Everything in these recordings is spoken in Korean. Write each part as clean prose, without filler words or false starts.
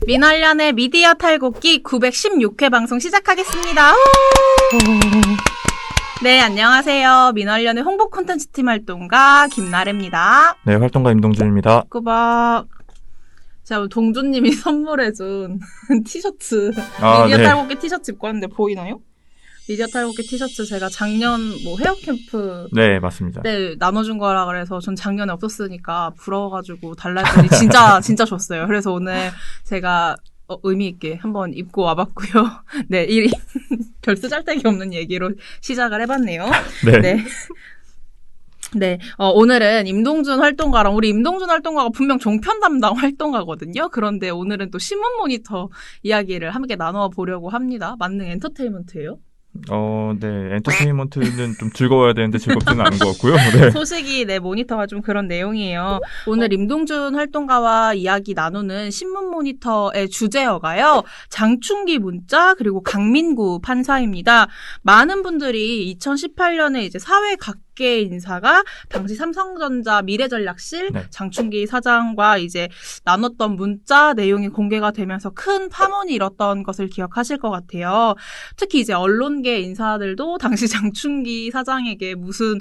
민얼련의 미디어 탈곡기 916회 방송 시작하겠습니다. 네, 안녕하세요. 민얼련의 홍보 콘텐츠 팀 활동가 김나래입니다. 네, 활동가 임동준입니다. 꾸박. 자, 동준님이 선물해준 티셔츠, 미디어 네. 탈곡기 티셔츠 입고 왔는데 보이나요? 미디어 탈곡기 티셔츠 제가 작년 헤어 캠프 네, 맞습니다. 때 나눠준 거라 그래서 전 작년에 없었으니까 부러워가지고 달라 했더니 진짜 줬어요. 그래서 오늘 제가 의미 있게 한번 입고 와봤고요. 네, 별 쓰잘데기 없는 얘기로 시작을 해봤네요. 네. 네. 네, 오늘은 임동준 활동가랑 우리 임동준 활동가가 분명 종편 담당 활동가거든요. 그런데 오늘은 또 신문 모니터 이야기를 함께 나눠 보려고 합니다. 만능 엔터테인먼트예요. 네, 엔터테인먼트는 좀 즐거워야 되는데 즐겁지는 않은 것 같고요. 네. 소식이 모니터가 좀 그런 내용이에요. 오늘 임동준 활동가와 이야기 나누는 신문 모니터의 주제어가요. 장충기 문자 그리고 강민구 판사입니다. 많은 분들이 2018년에 이제 사회 각계 인사가 당시 삼성전자 미래전략실 네. 장충기 사장과 이제 나눴던 문자 내용이 공개가 되면서 큰 파문이 일었던 것을 기억하실 것 같아요. 특히 이제 언론계 인사들도 당시 장충기 사장에게 무슨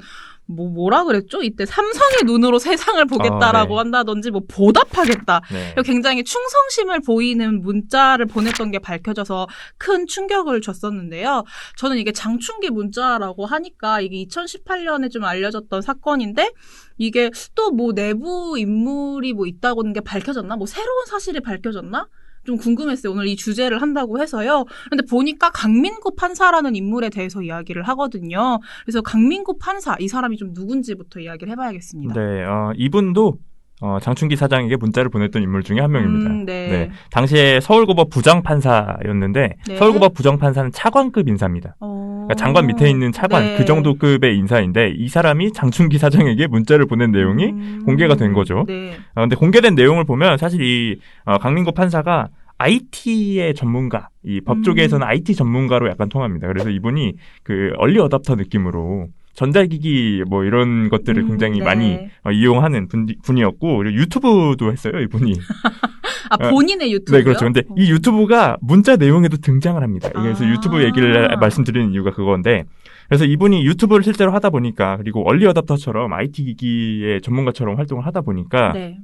뭐라 그랬죠? 이때 삼성의 눈으로 세상을 보겠다라고 네. 한다든지 보답하겠다. 네. 굉장히 충성심을 보이는 문자를 보냈던 게 밝혀져서 큰 충격을 줬었는데요. 저는 이게 장충기 문자라고 하니까 이게 2018년에 좀 알려졌던 사건인데 이게 또 내부 인물이 있다고 하는 게 밝혀졌나? 새로운 사실이 밝혀졌나? 좀 궁금했어요. 오늘 이 주제를 한다고 해서요. 근데 보니까 강민구 판사라는 인물에 대해서 이야기를 하거든요. 그래서 강민구 판사, 이 사람이 좀 누군지부터 이야기를 해봐야겠습니다. 네, 이분도 장충기 사장에게 문자를 보냈던 인물 중에 한 명입니다. 네. 당시에 서울고법 부장판사였는데 네. 서울고법 부장판사는 차관급 인사입니다. 그러니까 장관 밑에 있는 차관, 네. 그 정도 급의 인사인데 이 사람이 장충기 사장에게 문자를 보낸 내용이 공개가 된 거죠. 네. 근데 공개된 내용을 보면 사실 이 강민구 판사가 IT의 전문가, 이 법조계에서는 IT 전문가로 약간 통합니다. 그래서 이분이 그 얼리 어답터 느낌으로 전자기기 이런 것들을 굉장히 네. 많이 이용하는 분이었고, 그리고 유튜브도 했어요, 이분이. 본인의 유튜브요? 네, 그렇죠. 근데 이 유튜브가 문자 내용에도 등장을 합니다. 그래서 유튜브 얘기를 말씀드리는 이유가 그건데, 그래서 이분이 유튜브를 실제로 하다 보니까, 그리고 얼리 어답터처럼 IT 기기의 전문가처럼 활동을 하다 보니까, 네.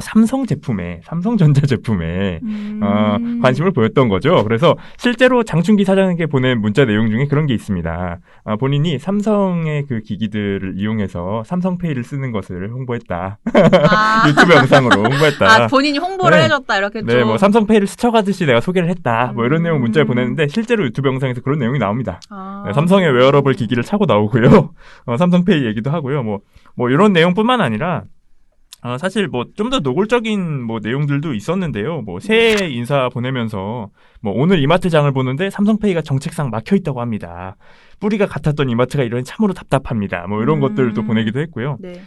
삼성전자 제품에 관심을 보였던 거죠. 그래서 실제로 장충기 사장에게 보낸 문자 내용 중에 그런 게 있습니다. 본인이 삼성의 그 기기들을 이용해서 삼성페이를 쓰는 것을 홍보했다. 유튜브 영상으로 홍보했다. 본인이 홍보를 네. 해줬다 이렇게 네, 좀. 삼성페이를 스쳐가듯이 내가 소개를 했다. 이런 내용 문자를 보냈는데 실제로 유튜브 영상에서 그런 내용이 나옵니다. 네, 삼성의 웨어러블 기기를 차고 나오고요. 삼성페이 얘기도 하고요. 이런 내용뿐만 아니라 사실 좀 더 노골적인 내용들도 있었는데요. 새해 인사 보내면서 오늘 이마트장을 보는데 삼성페이가 정책상 막혀 있다고 합니다. 뿌리가 같았던 이마트가 이러니 참으로 답답합니다. 이런 것들도 보내기도 했고요. 네.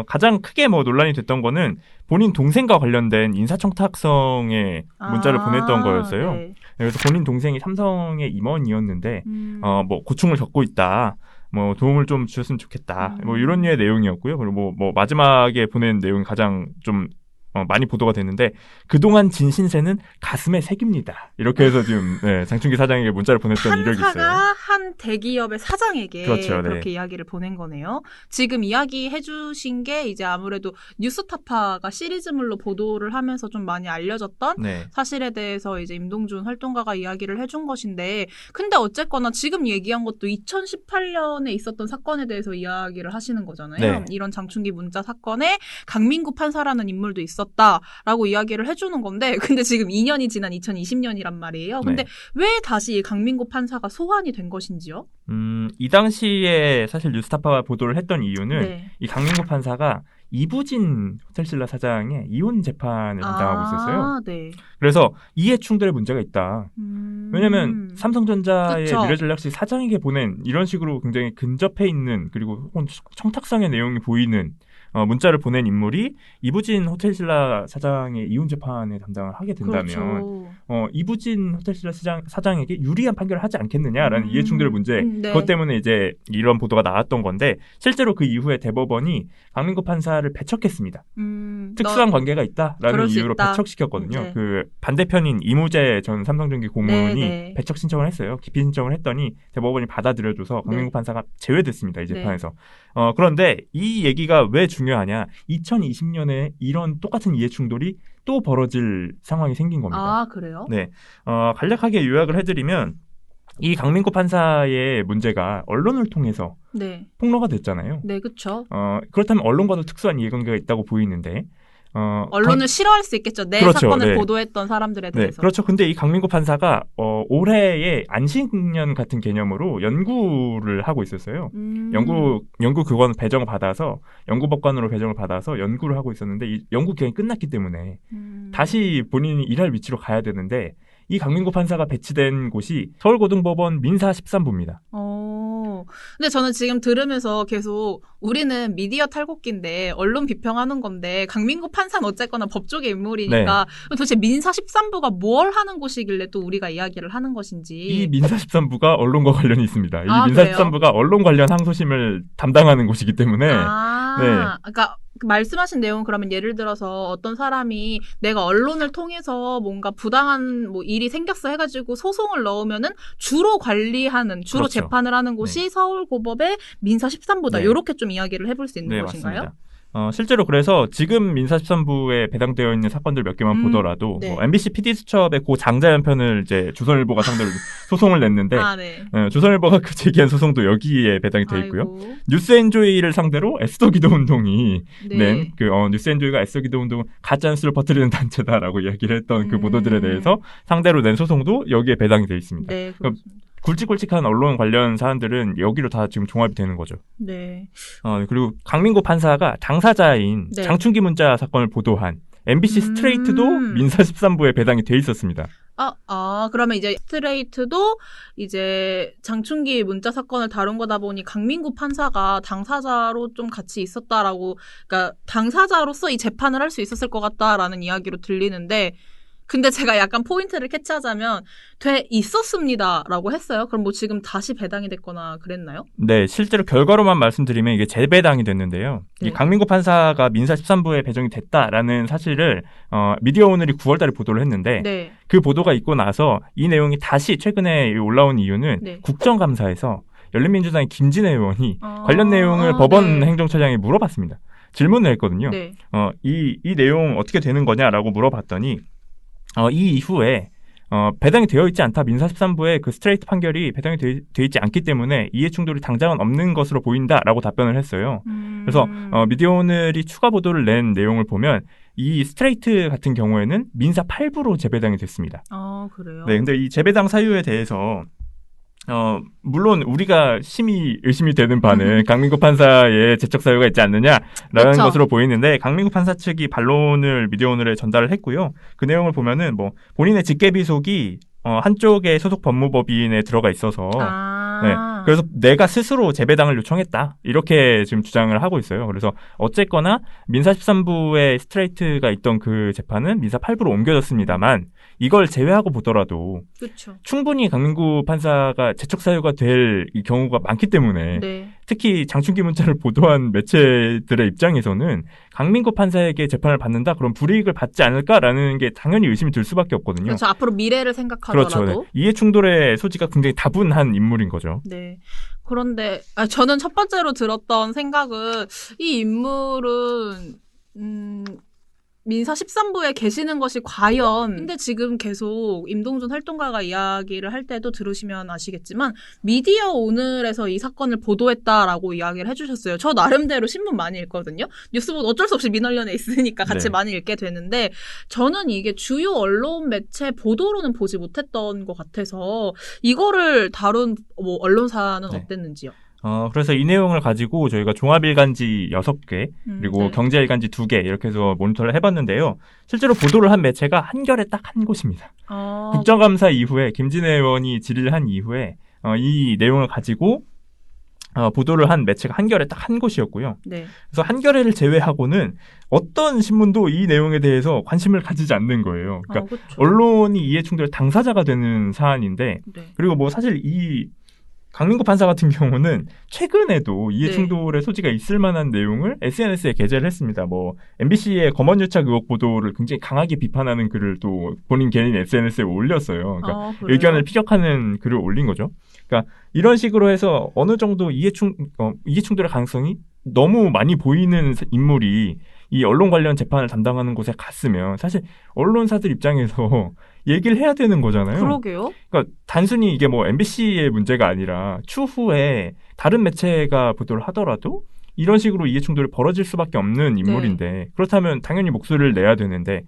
가장 크게 논란이 됐던 거는 본인 동생과 관련된 인사청탁성의 문자를 보냈던 거였어요. 네. 그래서 본인 동생이 삼성의 임원이었는데 고충을 겪고 있다. 도움을 좀 주셨으면 좋겠다. 이런 류의 내용이었고요. 그리고 마지막에 보낸 내용이 가장 좀 많이 보도가 됐는데 그동안 진 신세는 가슴에 새깁니다. 이렇게 해서 지금 장충기 사장에게 문자를 보냈던 이력이 있어요. 판사가 한 대기업의 사장에게 그렇죠, 그렇게 네. 이야기를 보낸 거네요. 지금 이야기해 주신 게 이제 아무래도 뉴스타파가 시리즈물로 보도를 하면서 좀 많이 알려졌던 네. 사실에 대해서 이제 임동준 활동가가 이야기를 해준 것인데 근데 어쨌거나 지금 얘기한 것도 2018년에 있었던 사건에 대해서 이야기를 하시는 거잖아요. 네. 이런 장충기 문자 사건에 강민구 판사라는 인물도 있었다라고 이야기를 해주는 건데 근데 지금 2년이 지난 2020년이란 말이에요. 근데 네. 왜 다시 이 강민구 판사가 소환이 된 것인지요? 이 당시에 사실 뉴스타파가 보도를 했던 이유는 네. 이 강민구 판사가 이부진 호텔신라 사장의 이혼 재판을 담당하고 있었어요. 네. 그래서 이해충돌의 문제가 있다. 왜냐하면 삼성전자의 그쵸. 미래전략실 사장에게 보낸 이런 식으로 굉장히 근접해 있는 그리고 청탁상의 내용이 보이는 문자를 보낸 인물이 이부진 호텔신라 사장의 이혼 재판에 담당을 하게 된다면 그렇죠. 이부진 호텔신라 사장에게 유리한 판결을 하지 않겠느냐라는 이해충돌의 문제 네. 그것 때문에 이제 이런 보도가 나왔던 건데 실제로 그 이후에 대법원이 강민구 판사를 배척했습니다. 특수한 관계가 있다라는 그럴 수 이유로 있다. 배척시켰거든요. 네. 그 반대편인 이무재 전 삼성전기 고문이 네. 배척 신청을 했어요. 기피 신청을 했더니 대법원이 받아들여줘서 강민구 네. 판사가 제외됐습니다. 이 재판에서. 그런데 이 얘기가 왜 중요하냐? 2020년에 이런 똑같은 이해충돌이 또 벌어질 상황이 생긴 겁니다. 아, 그래요? 네. 간략하게 요약을 해드리면 이 강민구 판사의 문제가 언론을 통해서 네. 폭로가 됐잖아요. 네, 그렇죠. 그렇다면 언론과도 특수한 이해관계가 있다고 보이는데 언론을 싫어할 수 있겠죠. 내 그렇죠. 사건을 네. 보도했던 사람들에 대해서. 네, 그렇죠. 근데 이 강민구 판사가 올해의 안식년 같은 개념으로 연구를 하고 있었어요. 연구 그건 배정을 받아서 연구법관으로 배정을 받아서 연구를 하고 있었는데 이 연구 기간이 끝났기 때문에 다시 본인이 일할 위치로 가야 되는데 이 강민구 판사가 배치된 곳이 서울고등법원 민사 13부입니다. 근데 저는 지금 들으면서 계속 우리는 미디어 탈곡기인데 언론 비평하는 건데 강민구 판사는 어쨌거나 법조계 인물이니까 도대체 민사 13부가 뭘 하는 곳이길래 또 우리가 이야기를 하는 것인지. 이 민사 13부가 언론과 관련이 있습니다. 이 민사 그래요? 13부가 언론 관련 항소심을 담당하는 곳이기 때문에 그러니까 말씀하신 내용은 그러면 예를 들어서 어떤 사람이 내가 언론을 통해서 뭔가 부당한 뭐 일이 생겼어 해가지고 소송을 넣으면은 주로 관리하는, 주로 그렇죠. 재판을 하는 곳이 서울고법의 민사 13부다. 이렇게 좀 이야기를 해볼 수 있는 것인가요? 맞습니다. 실제로 그래서 지금 민사 13부에 배당되어 있는 사건들 몇 개만 보더라도 MBC PD수첩의 고 장자연 편을 이제 조선일보가 상대로 소송을 냈는데 조선일보가 그 제기한 소송도 여기에 배당이 되어 있고요. 뉴스엔조이를 상대로 에스더 기도운동이 낸 그 뉴스엔조이가 에스더 기도운동은 가짜뉴스를 퍼뜨리는 단체다라고 이야기를 했던 그 보도들에 대해서 상대로 낸 소송도 여기에 배당이 되어 있습니다. 네, 그렇습니다. 굵직굵직한 언론 관련 사안들은 여기로 다 지금 종합이 되는 거죠. 네. 그리고 강민구 판사가 당사자인 장충기 문자 사건을 보도한 MBC 스트레이트도 민사 13부에 배당이 돼 있었습니다. 그러면 이제 스트레이트도 이제 장충기 문자 사건을 다룬 거다 보니 강민구 판사가 당사자로 좀 같이 있었다라고, 그러니까 당사자로서 이 재판을 할 수 있었을 것 같다라는 이야기로 들리는데, 근데 제가 약간 포인트를 캐치하자면 돼 있었습니다라고 했어요. 그럼 뭐 지금 다시 배당이 됐거나 그랬나요? 네, 실제로 결과로만 말씀드리면 이게 재배당이 됐는데요. 이 강민구 판사가 민사 13부에 배정이 됐다라는 사실을 미디어 오늘이 9월달에 보도를 했는데 그 보도가 있고 나서 이 내용이 다시 최근에 올라온 이유는 국정감사에서 열린민주당의 김진애 의원이 관련 내용을 법원 행정처장에 물어봤습니다. 질문을 했거든요. 이 내용 어떻게 되는 거냐라고 물어봤더니 이 이후에 배당이 되어 있지 않다. 민사 13부의 그 스트레이트 판결이 배당이 되어 있지 않기 때문에 이해충돌이 당장은 없는 것으로 보인다라고 답변을 했어요. 그래서 미디어 오늘이 추가 보도를 낸 내용을 보면 이 스트레이트 같은 경우에는 민사 8부로 재배당이 됐습니다. 그래요? 네, 근데 이 재배당 사유에 대해서 물론 우리가 심히 의심이 되는 바는 강민구 판사의 재척 사유가 있지 않느냐라는 것으로 보이는데 강민구 판사 측이 반론을 미디어 오늘에 전달을 했고요. 그 내용을 보면은 뭐 본인의 직계비속이 한쪽의 소속 법무법인에 들어가 있어서 그래서 내가 스스로 재배당을 요청했다. 이렇게 지금 주장을 하고 있어요. 그래서 어쨌거나 민사 13부의 스트레이트가 있던 그 재판은 민사 8부로 옮겨졌습니다만 이걸 제외하고 보더라도 충분히 강민구 판사가 재척 사유가 될 경우가 많기 때문에 특히 장충기 문자를 보도한 매체들의 입장에서는 강민구 판사에게 재판을 받는다? 그럼 불이익을 받지 않을까라는 게 당연히 의심이 들 수밖에 없거든요. 그렇죠. 앞으로 미래를 생각하더라도. 그렇죠. 이해충돌의 소지가 굉장히 다분한 인물인 거죠. 네. 그런데 저는 첫 번째로 들었던 생각은 이 인물은 민사 13부에 계시는 것이 과연, 근데 지금 계속 임동준 활동가가 이야기를 할 때도 들으시면 아시겠지만 미디어 오늘에서 이 사건을 보도했다라고 이야기를 해주셨어요. 저 나름대로 신문 많이 읽거든요. 뉴스보도 어쩔 수 없이 민언련에 있으니까 같이 많이 읽게 되는데 저는 이게 주요 언론 매체 보도로는 보지 못했던 것 같아서 이거를 다룬 언론사는 어땠는지요? 그래서 이 내용을 가지고 저희가 종합일간지 6개, 그리고 네. 경제일간지 2개, 이렇게 해서 모니터를 해봤는데요. 실제로 보도를 한 매체가 한겨레 딱 한 곳입니다. 국정감사 이후에, 김진애 의원이 질의를 한 이후에, 이 내용을 가지고, 보도를 한 매체가 한겨레 딱 한 곳이었고요. 네. 그래서 한겨레를 제외하고는 어떤 신문도 이 내용에 대해서 관심을 가지지 않는 거예요. 그러니까 그렇죠. 언론이 이해충돌의 당사자가 되는 사안인데, 네. 그리고 뭐 사실 이 강민구 판사 같은 경우는 최근에도 이해충돌의 소지가 있을 만한 내용을 SNS에 게재를 했습니다. 뭐 MBC의 검언유착 의혹 보도를 굉장히 강하게 비판하는 글을 또 본인 개인 SNS에 올렸어요. 그러니까 의견을 피력하는 글을 올린 거죠. 그러니까 이런 식으로 해서 어느 정도 이해충돌의 가능성이 너무 많이 보이는 인물이 이 언론 관련 재판을 담당하는 곳에 갔으면 사실 언론사들 입장에서 얘기를 해야 되는 거잖아요. 그러게요. 그러니까 단순히 이게 뭐 MBC의 문제가 아니라 추후에 다른 매체가 보도를 하더라도 이런 식으로 이해충돌이 벌어질 수밖에 없는 인물인데 그렇다면 당연히 목소리를 내야 되는데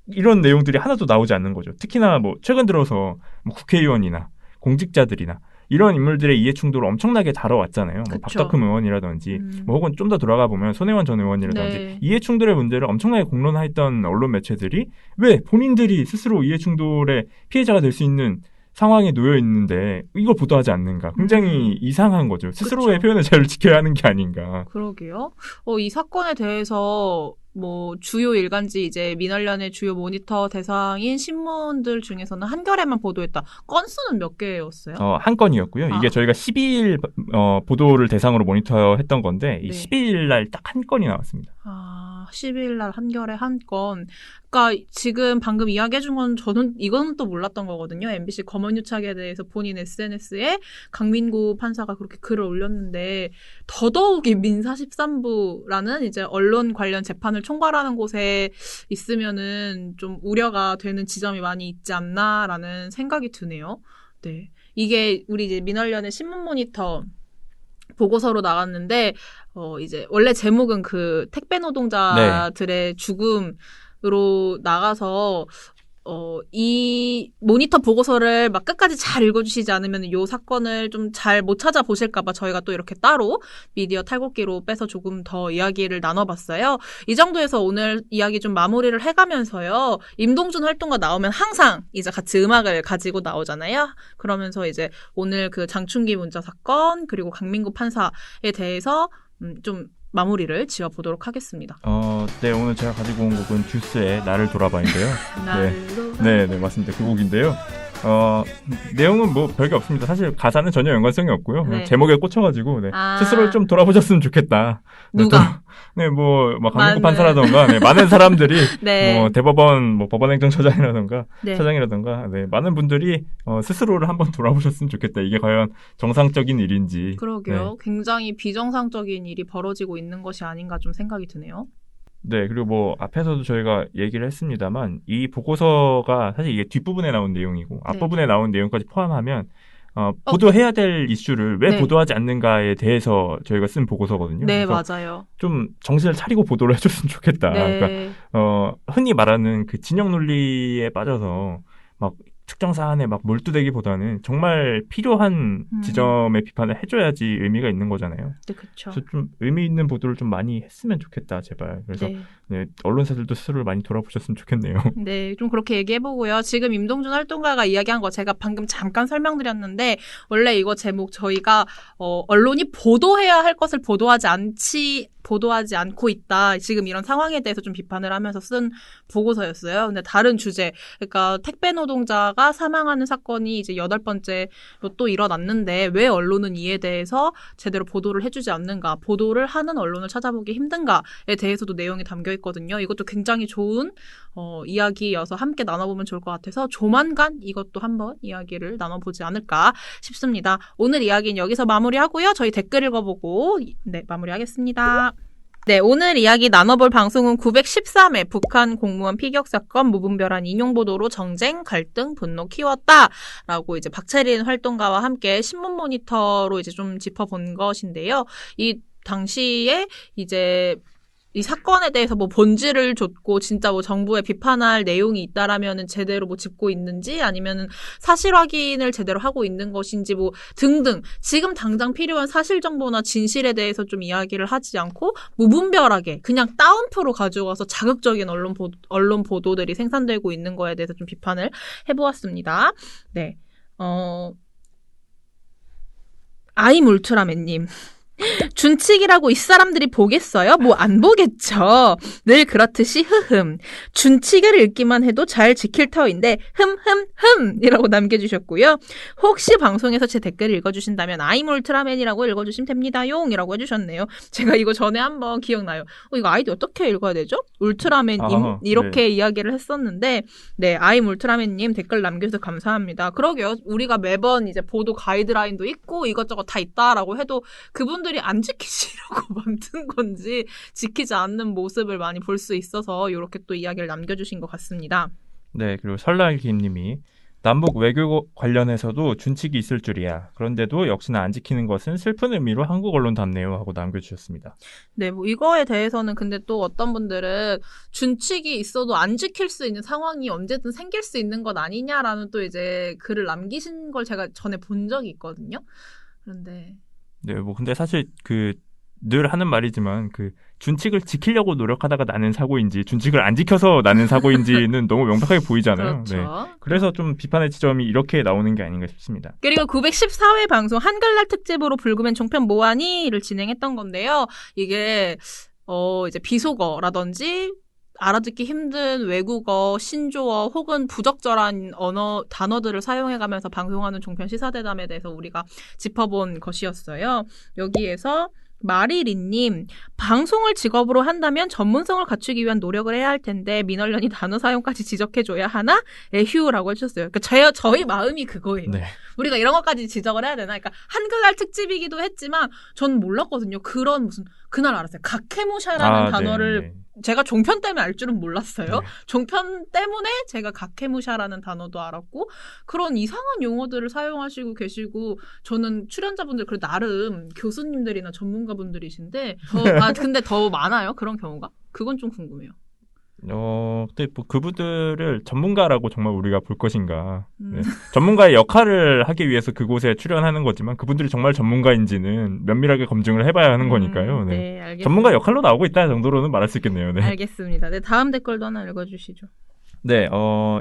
이런 내용들이 하나도 나오지 않는 거죠. 특히나 뭐 최근 들어서 뭐 국회의원이나 공직자들이나 이런 인물들의 이해충돌을 엄청나게 다뤄왔잖아요. 뭐 박덕흠 의원이라든지 뭐 혹은 좀 더 돌아가 보면 손혜원 전 의원이라든지 이해충돌의 문제를 엄청나게 공론화했던 언론 매체들이 왜 본인들이 스스로 이해충돌의 피해자가 될 수 있는 상황에 놓여 있는데 이걸 보도하지 않는가. 굉장히 이상한 거죠. 스스로의 표현의 자유를 지켜야 하는 게 아닌가. 그러게요. 이 사건에 대해서 뭐 주요 일간지 이제 민원련의 주요 모니터 대상인 신문들 중에서는 한겨레만 보도했다. 건수는 몇 개였어요? 한 건이었고요. 이게 저희가 12일 보도를 대상으로 모니터했던 건데 이 12일 날 딱 한 건이 나왔습니다. 12일 날 한겨레 한 건. 그러니까 지금 방금 이야기해준 건 저는 이건 또 몰랐던 거거든요. MBC 검언유착에 대해서 본인 SNS에 강민구 판사가 그렇게 글을 올렸는데 더더욱이 민사 13부라는 이제 언론 관련 재판을 총괄하는 곳에 있으면은 좀 우려가 되는 지점이 많이 있지 않나라는 생각이 드네요. 네. 이게 우리 이제 민원련의 신문 모니터 보고서로 나갔는데, 이제, 원래 제목은 그 택배 노동자들의 죽음으로 나가서, 이 모니터 보고서를 막 끝까지 잘 읽어주시지 않으면 이 사건을 좀 잘 못 찾아보실까봐 저희가 또 이렇게 따로 미디어 탈곡기로 빼서 조금 더 이야기를 나눠봤어요. 이 정도에서 오늘 이야기 좀 마무리를 해가면서요. 임동준 활동가 나오면 항상 이제 같이 음악을 가지고 나오잖아요. 그러면서 이제 오늘 그 장충기 문자 사건 그리고 강민구 판사에 대해서 좀 마무리를 지어보도록 하겠습니다. 네, 오늘 제가 가지고 온 곡은 듀스의 나를 돌아봐인데요. 네, 맞습니다. 그 곡인데요. 내용은 뭐 별게 없습니다. 사실 가사는 전혀 연관성이 없고요. 제목에 꽂혀가지고 스스로를 좀 돌아보셨으면 좋겠다. 누가? 강민구 판사라던가 많은 사람들이 뭐 대법원 뭐 법원행정처장이라던가 차장이라던가 많은 분들이 스스로를 한번 돌아보셨으면 좋겠다. 이게 과연 정상적인 일인지. 그러게요. 굉장히 비정상적인 일이 벌어지고 있는 것이 아닌가 좀 생각이 드네요. 네, 그리고 뭐 앞에서도 저희가 얘기를 했습니다만 이 보고서가 사실 이게 뒷부분에 나온 내용이고 앞부분에 나온 내용까지 포함하면 보도해야 될 이슈를 왜 보도하지 않는가에 대해서 저희가 쓴 보고서거든요. 네, 맞아요. 좀 정신을 차리고 보도를 해줬으면 좋겠다. 그러니까 흔히 말하는 그 진영 논리에 빠져서 막 특정 사안에 막 몰두되기보다는 정말 필요한 지점의 비판을 해줘야지 의미가 있는 거잖아요. 네, 그렇죠. 그래서 좀 의미 있는 보도를 좀 많이 했으면 좋겠다, 제발. 그래서 언론사들도 스스로를 많이 돌아보셨으면 좋겠네요. 네, 좀 그렇게 얘기해보고요. 지금 임동준 활동가가 이야기한 거 제가 방금 잠깐 설명드렸는데 원래 이거 제목 저희가 언론이 보도해야 할 것을 보도하지 않고 있다. 지금 이런 상황에 대해서 좀 비판을 하면서 쓴 보고서였어요. 근데 다른 주제, 그러니까 택배 노동자가 사망하는 사건이 이제 8번째로 또 일어났는데 왜 언론은 이에 대해서 제대로 보도를 해주지 않는가, 보도를 하는 언론을 찾아보기 힘든가에 대해서도 내용이 담겨 있거든요. 이것도 굉장히 좋은 이야기여서 함께 나눠보면 좋을 것 같아서 조만간 이것도 한번 이야기를 나눠보지 않을까 싶습니다. 오늘 이야기는 여기서 마무리하고요. 저희 댓글 읽어보고 마무리하겠습니다. 네, 오늘 이야기 나눠볼 방송은 913회 북한 공무원 피격 사건 무분별한 인용보도로 정쟁, 갈등, 분노 키웠다. 라고 이제 박채린 활동가와 함께 신문 모니터로 이제 좀 짚어본 것인데요. 이 당시에 이제 이 사건에 대해서 뭐 본질을 줬고 진짜 뭐 정부에 비판할 내용이 있다라면은 제대로 뭐 짚고 있는지 아니면은 사실 확인을 제대로 하고 있는 것인지 뭐 등등 지금 당장 필요한 사실 정보나 진실에 대해서 좀 이야기를 하지 않고 무분별하게 그냥 따옴표로 가져와서 자극적인 언론 보도들이 생산되고 있는 거에 대해서 좀 비판을 해보았습니다. 네, 아임 울트라맨님. 준칙이라고 이 사람들이 보겠어요? 뭐 안 보겠죠. 늘 그렇듯이 흐흠. 준칙을 읽기만 해도 잘 지킬 터인데 흠흠흠 이라고 남겨주셨고요. 혹시 방송에서 제 댓글을 읽어주신다면 아임 울트라맨이라고 읽어주시면 됩니다용 이라고 해주셨네요. 제가 이거 전에 한번 기억나요. 이거 아이디 어떻게 읽어야 되죠? 울트라맨님 이렇게 네. 이야기를 했었는데 네 아임 울트라맨님 댓글 남겨주셔서 감사합니다. 그러게요. 우리가 매번 이제 보도 가이드라인도 있고 이것저것 다 있다라고 해도 그분들이 안 지키시려고 만든 건지 지키지 않는 모습을 많이 볼 수 있어서 이렇게 또 이야기를 남겨주신 것 같습니다. 네, 그리고 설날김님이 남북 외교 관련해서도 준칙이 있을 줄이야. 그런데도 역시나 안 지키는 것은 슬픈 의미로 한국 언론답네요 하고 남겨주셨습니다. 네, 뭐 이거에 대해서는 근데 또 어떤 분들은 준칙이 있어도 안 지킬 수 있는 상황이 언제든 생길 수 있는 것 아니냐라는 또 이제 글을 남기신 걸 제가 전에 본 적이 있거든요. 그런데 네, 뭐 근데 사실 늘 하는 말이지만 준칙을 지키려고 노력하다가 나는 사고인지 준칙을 안 지켜서 나는 사고인지는 너무 명확하게 보이잖아요. 그렇죠. 네. 그래서 좀 비판의 지점이 이렇게 나오는 게 아닌가 싶습니다. 그리고 914회 방송 한글날 특집으로 불금엔 종편 뭐하니를 진행했던 건데요. 이게 이제 비속어라든지 알아듣기 힘든 외국어, 신조어 혹은 부적절한 단어들을 사용해가면서 방송하는 종편 시사대담에 대해서 우리가 짚어본 것이었어요. 여기에서 마리리님, 방송을 직업으로 한다면 전문성을 갖추기 위한 노력을 해야 할 텐데 민얼련이 단어 사용까지 지적해줘야 하나? 에휴라고 해주셨어요. 그러니까 저희 마음이 그거예요. 네. 우리가 이런 것까지 지적을 해야 되나? 그러니까 한글날 특집이기도 했지만 전 몰랐거든요. 그런 그날 알았어요. 가케무샤라는 단어를 네. 제가 종편 때문에 알 줄은 몰랐어요. 네. 종편 때문에 제가 가케무샤라는 단어도 알았고 그런 이상한 용어들을 사용하시고 계시고 저는 출연자분들 그래도 나름 교수님들이나 전문가분들이신데 근데 더 많아요? 그런 경우가? 그건 좀 궁금해요. 근데 뭐 그분들을 전문가라고 정말 우리가 볼 것인가. 네. 전문가의 역할을 하기 위해서 그곳에 출연하는 거지만 그분들이 정말 전문가인지는 면밀하게 검증을 해봐야 하는 거니까요. 네. 네, 알겠습니다. 전문가 역할로 나오고 있다 정도로는 말할 수 있겠네요. 네. 알겠습니다. 네, 다음 댓글도 하나 읽어주시죠. 네,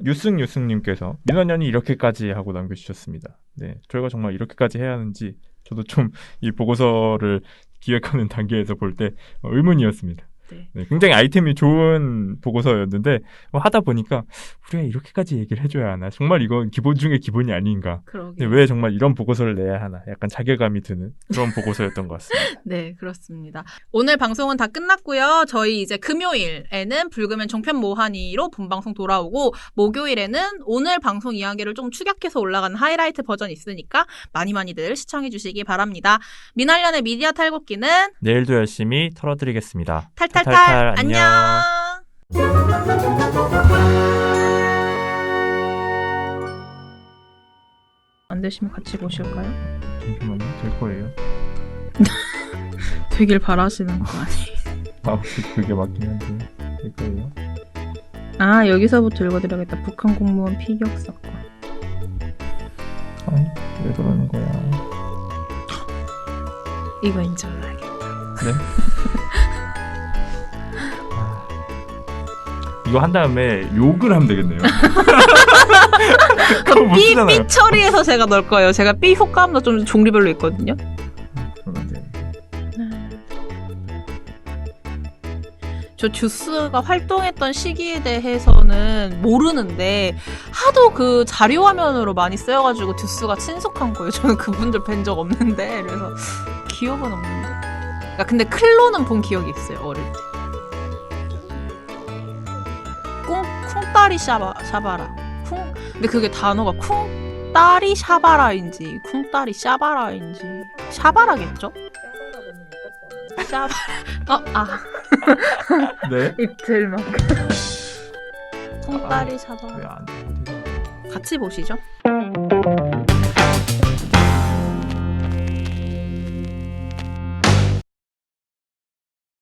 유승님께서 민원연이 이렇게까지 하고 남겨주셨습니다. 네, 저희가 정말 이렇게까지 해야 하는지 저도 좀 이 보고서를 기획하는 단계에서 볼 때 의문이었습니다. 네, 굉장히 아이템이 좋은 보고서였는데 하다 보니까 우리가 이렇게까지 얘기를 해줘야 하나 정말 이건 기본 중에 기본이 아닌가. 네, 왜 정말 이런 보고서를 내야 하나 약간 자괴감이 드는 그런 보고서였던 것 같습니다. 네, 그렇습니다. 오늘 방송은 다 끝났고요. 저희 이제 금요일에는 불금엔 종편 뭐하니로 본방송 돌아오고 목요일에는 오늘 방송 이야기를 좀 축약해서 올라가는 하이라이트 버전 있으니까 많이들 시청해 주시기 바랍니다. 민활련의 미디어 탈곡기는 내일도 열심히 털어드리겠습니다. 탈탈탈 안녕. 안 되시면 같이 보실까요? 잠시만요. 될 거예요. 되길 바라시는 거 아니에요? 그게 맞긴 한데 될 거예요. 여기서부터 읽어드려야겠다. 북한 공무원 피격 사건. 왜 그러는 거야? 이거 인정해야겠다. 네? 이거 한 다음에 욕을 하면 되겠네요. 그럼 삐 처리해서 제가 넣을 거예요. 제가 삐 효과음도 좀 종류별로 있거든요. 저 듀스가 활동했던 시기에 대해서는 모르는데 하도 그 자료 화면으로 많이 쓰여가지고 듀스가 친숙한 거예요. 저는 그분들 뵌 적 없는데 그래서 기억은 없는데. 그러니까 근데 클로는 본 기억이 있어요. 어릴 때. 쿵따리 샤바라. 근데 그게 단어가 쿵따리 샤바라인지 쿵따리 샤바라인지 샤바라겠죠? 샤바라. 네? 입틀만큼. 쿵따리 샤바라. 같이 보시죠.